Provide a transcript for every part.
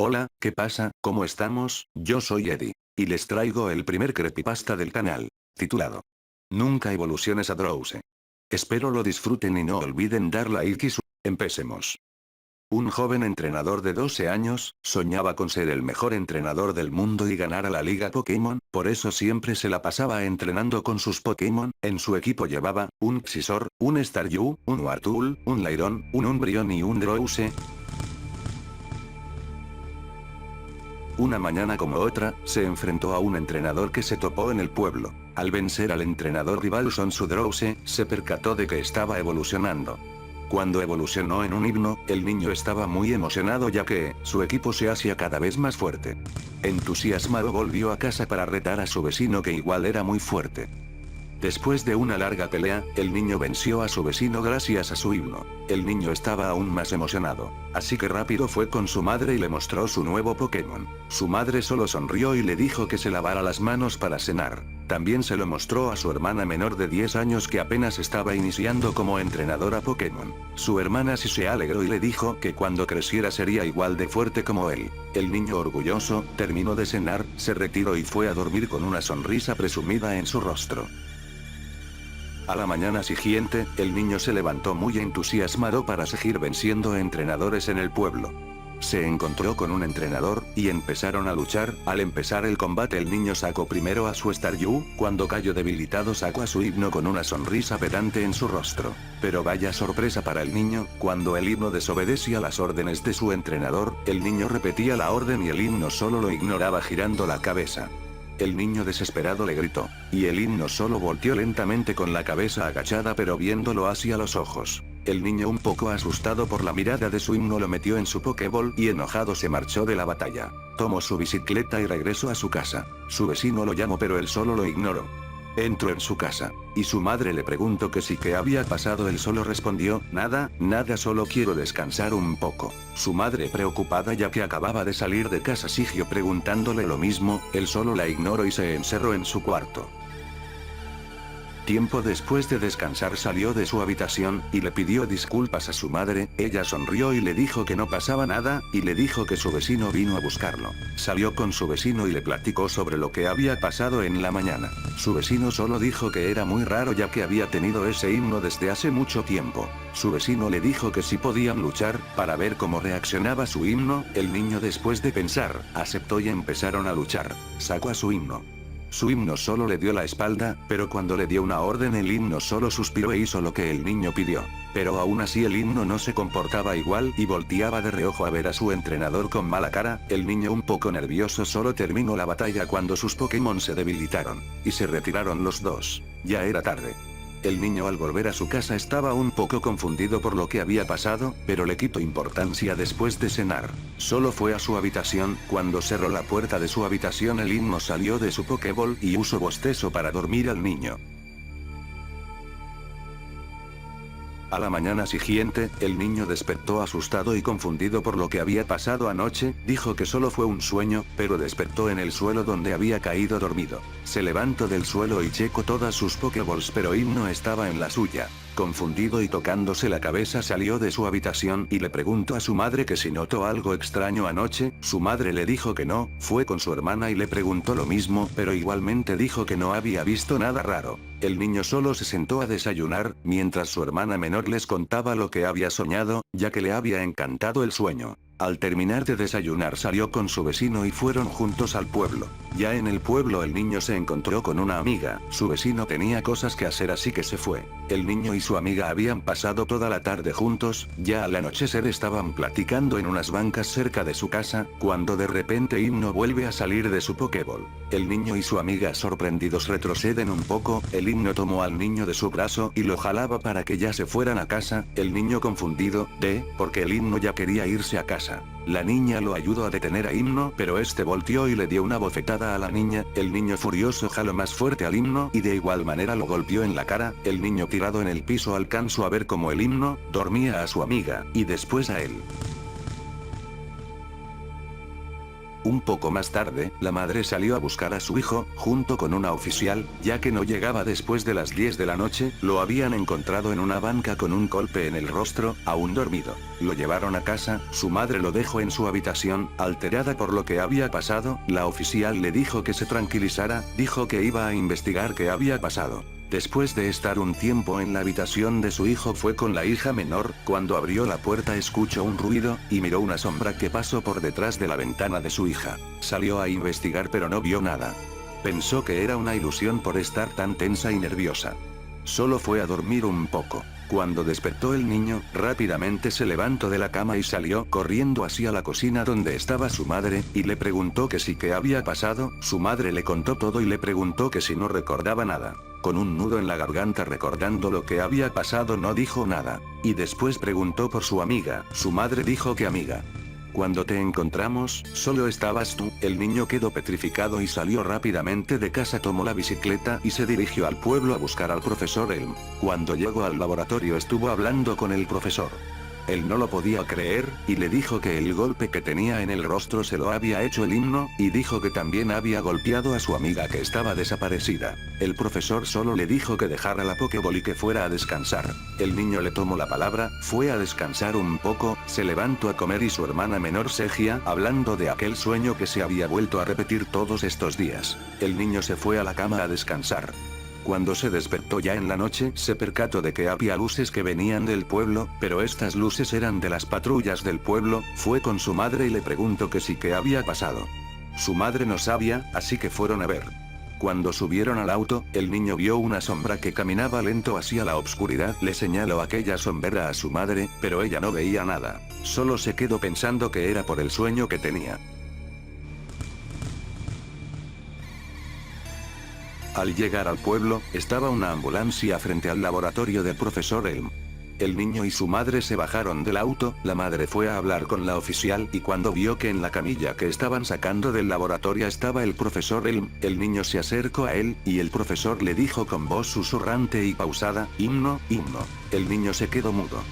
Hola, ¿qué pasa? ¿Cómo estamos? Yo soy Eddie. Y les traigo el primer creepypasta del canal. Titulado. Nunca evoluciones a Drowse. Espero lo disfruten y no olviden dar like y Empecemos. Un joven entrenador de 12 años, soñaba con ser el mejor entrenador del mundo y ganar a la liga Pokémon, por eso siempre se la pasaba entrenando con sus Pokémon. En su equipo llevaba, un Xisor, un Staryu, un Wartool, un Lairon, un Umbreon y un Drowse. Una mañana como otra, se enfrentó a un entrenador que se topó en el pueblo. Al vencer al entrenador rival Sonsu Drowse, se percató de que estaba evolucionando. Cuando evolucionó en un himno, el niño estaba muy emocionado ya que, su equipo se hacía cada vez más fuerte. Entusiasmado volvió a casa para retar a su vecino que igual era muy fuerte. Después de una larga pelea, el niño venció a su vecino gracias a su himno. El niño estaba aún más emocionado, así que rápido fue con su madre y le mostró su nuevo Pokémon. Su madre solo sonrió y le dijo que se lavara las manos para cenar. También se lo mostró a su hermana menor de 10 años que apenas estaba iniciando como entrenadora Pokémon. Su hermana sí se alegró y le dijo que cuando creciera sería igual de fuerte como él. El niño orgulloso, terminó de cenar, se retiró y fue a dormir con una sonrisa presumida en su rostro. A la mañana siguiente, el niño se levantó muy entusiasmado para seguir venciendo entrenadores en el pueblo. Se encontró con un entrenador, y empezaron a luchar. Al empezar el combate el niño sacó primero a su Staryu, cuando cayó debilitado sacó a su himno con una sonrisa pedante en su rostro. Pero vaya sorpresa para el niño, cuando el himno desobedecía las órdenes de su entrenador, el niño repetía la orden y el himno solo lo ignoraba girando la cabeza. El niño desesperado le gritó, y el himno solo volteó lentamente con la cabeza agachada pero viéndolo hacia los ojos. El niño un poco asustado por la mirada de su himno lo metió en su Pokéball y enojado se marchó de la batalla. Tomó su bicicleta y regresó a su casa. Su vecino lo llamó pero él solo lo ignoró. Entró en su casa, y su madre le preguntó que sí que había pasado. Él solo respondió, nada, solo quiero descansar un poco. Su madre preocupada ya que acababa de salir de casa siguió preguntándole lo mismo, él solo la ignoró y se encerró en su cuarto. Tiempo después de descansar salió de su habitación, y le pidió disculpas a su madre. Ella sonrió y le dijo que no pasaba nada, y le dijo que su vecino vino a buscarlo. Salió con su vecino y le platicó sobre lo que había pasado en la mañana. Su vecino solo dijo que era muy raro ya que había tenido ese himno desde hace mucho tiempo. Su vecino le dijo que si podían luchar, para ver cómo reaccionaba su himno. El niño después de pensar, aceptó y empezaron a luchar. Sacó a su himno. Su himno solo le dio la espalda, pero cuando le dio una orden el himno solo suspiró e hizo lo que el niño pidió. Pero aún así el himno no se comportaba igual y volteaba de reojo a ver a su entrenador con mala cara. El niño un poco nervioso solo terminó la batalla cuando sus Pokémon se debilitaron, y se retiraron los dos. Ya era tarde. El niño al volver a su casa estaba un poco confundido por lo que había pasado, pero le quitó importancia después de cenar. Solo fue a su habitación. Cuando cerró la puerta de su habitación el himno salió de su Pokéball y usó bostezo para dormir al niño. A la mañana siguiente, el niño despertó asustado y confundido por lo que había pasado anoche. Dijo que solo fue un sueño, pero despertó en el suelo donde había caído dormido. Se levantó del suelo y checó todas sus Pokéballs pero himno estaba en la suya. Confundido y tocándose la cabeza salió de su habitación y le preguntó a su madre que si notó algo extraño anoche. Su madre le dijo que no. Fue con su hermana y le preguntó lo mismo, pero igualmente dijo que no había visto nada raro. El niño solo se sentó a desayunar, mientras su hermana menor les contaba lo que había soñado, ya que le había encantado el sueño. Al terminar de desayunar salió con su vecino y fueron juntos al pueblo. Ya en el pueblo el niño se encontró con una amiga. Su vecino tenía cosas que hacer así que se fue. El niño y su amiga habían pasado toda la tarde juntos. Ya al anochecer estaban platicando en unas bancas cerca de su casa, cuando de repente Himno vuelve a salir de su Pokéball. El niño y su amiga sorprendidos retroceden un poco. El Himno tomó al niño de su brazo y lo jalaba para que ya se fueran a casa. El niño confundido, porque el Himno ya quería irse a casa. La niña lo ayudó a detener a Himno, pero este volteó y le dio una bofetada a la niña. El niño furioso jaló más fuerte al Himno y de igual manera lo golpeó en la cara. El niño tirado en el piso alcanzó a ver cómo el Himno dormía a su amiga, y después a él. Un poco más tarde, la madre salió a buscar a su hijo, junto con una oficial, ya que no llegaba después de las 10 de la noche, lo habían encontrado en una banca con un golpe en el rostro, aún dormido. Lo llevaron a casa, su madre lo dejó en su habitación, alterada por lo que había pasado, la oficial le dijo que se tranquilizara, dijo que iba a investigar qué había pasado. Después de estar un tiempo en la habitación de su hijo fue con la hija menor, cuando abrió la puerta escuchó un ruido, y miró una sombra que pasó por detrás de la ventana de su hija. Salió a investigar pero no vio nada. Pensó que era una ilusión por estar tan tensa y nerviosa. Solo fue a dormir un poco. Cuando despertó el niño, rápidamente se levantó de la cama y salió corriendo hacia la cocina donde estaba su madre, y le preguntó que sí qué había pasado, su madre le contó todo y le preguntó que si no recordaba nada. Con un nudo en la garganta recordando lo que había pasado no dijo nada. Y después preguntó por su amiga, su madre dijo que amiga. Cuando te encontramos, solo estabas tú. El niño quedó petrificado y salió rápidamente de casa, tomó la bicicleta y se dirigió al pueblo a buscar al profesor Elm. Cuando llegó al laboratorio estuvo hablando con el profesor. Él no lo podía creer, y le dijo que el golpe que tenía en el rostro se lo había hecho el himno, y dijo que también había golpeado a su amiga que estaba desaparecida. El profesor solo le dijo que dejara la Pokéball y que fuera a descansar. El niño le tomó la palabra, fue a descansar un poco, se levantó a comer y su hermana menor seguía hablando de aquel sueño que se había vuelto a repetir todos estos días. El niño se fue a la cama a descansar. Cuando se despertó ya en la noche, se percató de que había luces que venían del pueblo, pero estas luces eran de las patrullas del pueblo. Fue con su madre y le preguntó que sí que había pasado. Su madre no sabía, así que fueron a ver. Cuando subieron al auto, el niño vio una sombra que caminaba lento hacia la oscuridad, le señaló aquella sombrera a su madre, pero ella no veía nada. Solo se quedó pensando que era por el sueño que tenía. Al llegar al pueblo, estaba una ambulancia frente al laboratorio del profesor Elm. El niño y su madre se bajaron del auto, la madre fue a hablar con la oficial y cuando vio que en la camilla que estaban sacando del laboratorio estaba el profesor Elm, el niño se acercó a él, y el profesor le dijo con voz susurrante y pausada, himno, himno. El niño se quedó mudo.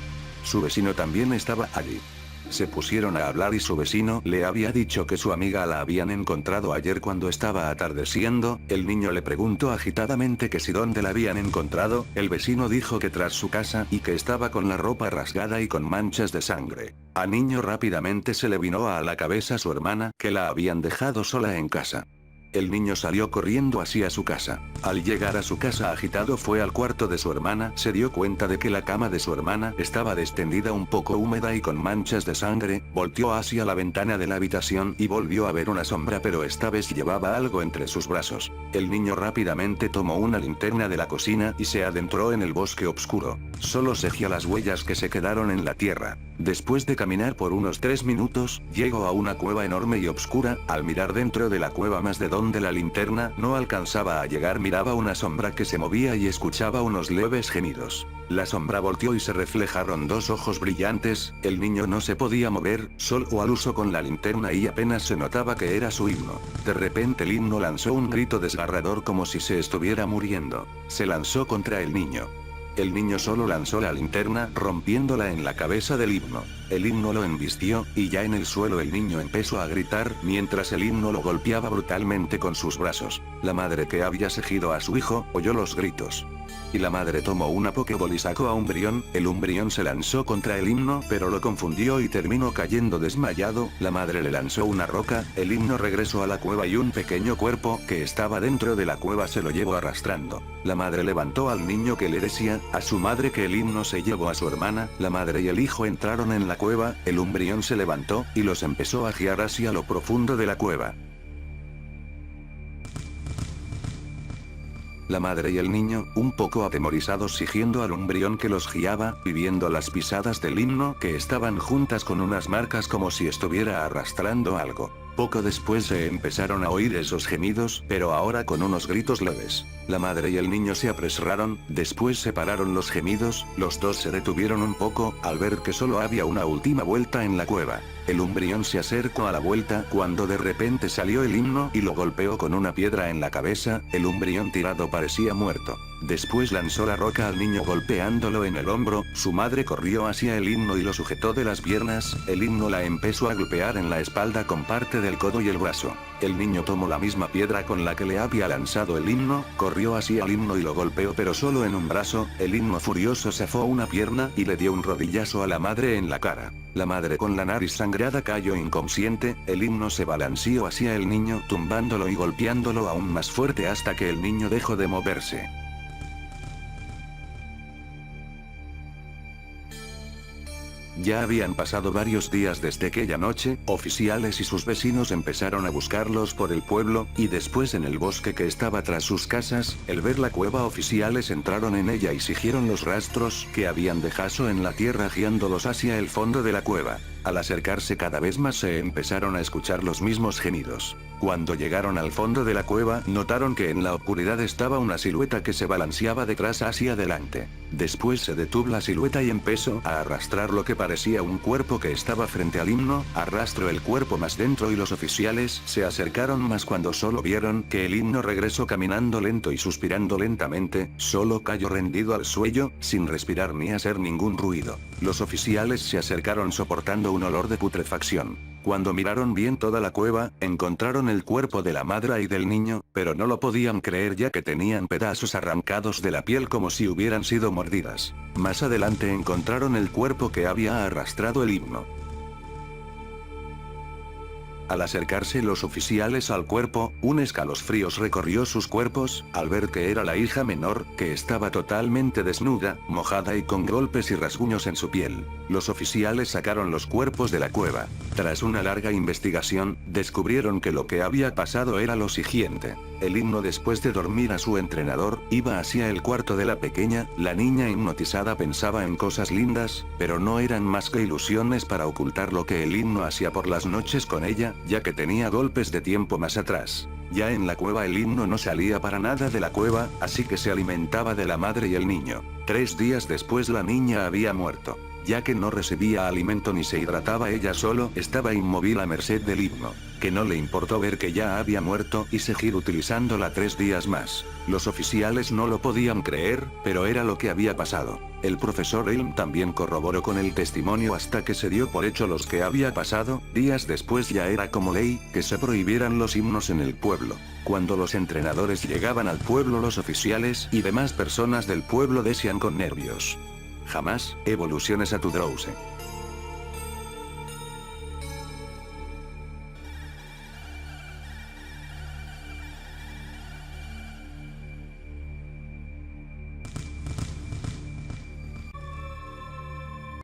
Su vecino también estaba allí. Se pusieron a hablar y su vecino le había dicho que su amiga la habían encontrado ayer cuando estaba atardeciendo. El niño le preguntó agitadamente que si dónde la habían encontrado. El vecino dijo que tras su casa y que estaba con la ropa rasgada y con manchas de sangre. Al niño rápidamente se le vino a la cabeza su hermana, que la habían dejado sola en casa. El niño salió corriendo hacia su casa. Al llegar a su casa agitado fue al cuarto de su hermana, se dio cuenta de que la cama de su hermana estaba destendida un poco húmeda y con manchas de sangre, volteó hacia la ventana de la habitación y volvió a ver una sombra, pero esta vez llevaba algo entre sus brazos. El niño rápidamente tomó una linterna de la cocina y se adentró en el bosque oscuro. Solo seguía las huellas que se quedaron en la tierra. Después de caminar por unos 3 minutos, llegó a una cueva enorme y oscura. Al mirar dentro de la cueva más de donde la linterna no alcanzaba a llegar, miraba una sombra que se movía y escuchaba unos leves gemidos. La sombra volteó y se reflejaron 2 ojos brillantes. El niño no se podía mover, solo al uso con la linterna y apenas se notaba que era su himno. De repente el himno lanzó un grito desgarrador como si se estuviera muriendo. Se lanzó contra el niño. El niño solo lanzó la linterna, rompiéndola en la cabeza del himno. El himno lo embistió, y ya en el suelo el niño empezó a gritar, mientras el himno lo golpeaba brutalmente con sus brazos. La madre que había seguido a su hijo, oyó los gritos. Y la madre tomó una Pokéball y sacó a Umbreon. El Umbreon se lanzó contra el himno, pero lo confundió y terminó cayendo desmayado. La madre le lanzó una roca, el himno regresó a la cueva y un pequeño cuerpo que estaba dentro de la cueva se lo llevó arrastrando. La madre levantó al niño que le decía a su madre que el himno se llevó a su hermana. La madre y el hijo entraron en la cueva, el Umbreon se levantó y los empezó a guiar hacia lo profundo de la cueva. La madre y el niño, un poco atemorizados siguiendo al Umbreon que los guiaba, y viendo las pisadas del himno que estaban juntas con unas marcas como si estuviera arrastrando algo. Poco después se empezaron a oír esos gemidos, pero ahora con unos gritos leves. La madre y el niño se apresuraron, después separaron los gemidos, los dos se detuvieron un poco, al ver que solo había una última vuelta en la cueva. El Umbrión se acercó a la vuelta cuando de repente salió el himno y lo golpeó con una piedra en la cabeza, el Umbrión tirado parecía muerto. Después lanzó la roca al niño golpeándolo en el hombro, su madre corrió hacia el himno y lo sujetó de las piernas, el himno la empezó a golpear en la espalda con parte del codo y el brazo. El niño tomó la misma piedra con la que le había lanzado el himno, corrió hacia el himno y lo golpeó pero solo en un brazo, el himno furioso zafó una pierna y le dio un rodillazo a la madre en la cara. La madre con la nariz sangrada cayó inconsciente, el himno se balanceó hacia el niño tumbándolo y golpeándolo aún más fuerte hasta que el niño dejó de moverse. Ya habían pasado varios días desde aquella noche, oficiales y sus vecinos empezaron a buscarlos por el pueblo, y después en el bosque que estaba tras sus casas, al ver la cueva oficiales entraron en ella y siguieron los rastros que habían dejado en la tierra guiándolos hacia el fondo de la cueva. Al acercarse cada vez más se empezaron a escuchar los mismos gemidos. Cuando llegaron al fondo de la cueva, notaron que en la oscuridad estaba una silueta que se balanceaba detrás hacia adelante. Después se detuvo la silueta y empezó a arrastrar lo que parecía un cuerpo que estaba frente al himno, arrastró el cuerpo más dentro y los oficiales se acercaron más cuando solo vieron que el himno regresó caminando lento y suspirando lentamente, solo cayó rendido al suelo, sin respirar ni hacer ningún ruido. Los oficiales se acercaron soportando un olor de putrefacción. Cuando miraron bien toda la cueva, encontraron el cuerpo de la madre y del niño, pero no lo podían creer ya que tenían pedazos arrancados de la piel como si hubieran sido mordidas. Más adelante encontraron el cuerpo que había arrastrado el himno. Al acercarse los oficiales al cuerpo, un escalofrío recorrió sus cuerpos, al ver que era la hija menor, que estaba totalmente desnuda, mojada y con golpes y rasguños en su piel. Los oficiales sacaron los cuerpos de la cueva. Tras una larga investigación, descubrieron que lo que había pasado era lo siguiente. El himno después de dormir a su entrenador, iba hacia el cuarto de la pequeña, la niña hipnotizada pensaba en cosas lindas, pero no eran más que ilusiones para ocultar lo que el himno hacía por las noches con ella, ya que tenía golpes de tiempo más atrás. Ya en la cueva el himno no salía para nada de la cueva, así que se alimentaba de la madre y el niño. 3 días después la niña había muerto. Ya que no recibía alimento ni se hidrataba ella solo estaba inmóvil a merced del himno, que no le importó ver que ya había muerto y seguir utilizándola 3 días más. Los oficiales no lo podían creer, pero era lo que había pasado. El profesor Elm también corroboró con el testimonio hasta que se dio por hecho lo que había pasado. Días después ya era como ley, que se prohibieran los himnos en el pueblo. Cuando los entrenadores llegaban al pueblo los oficiales y demás personas del pueblo decían con nervios: jamás, evoluciones a tu Drowse.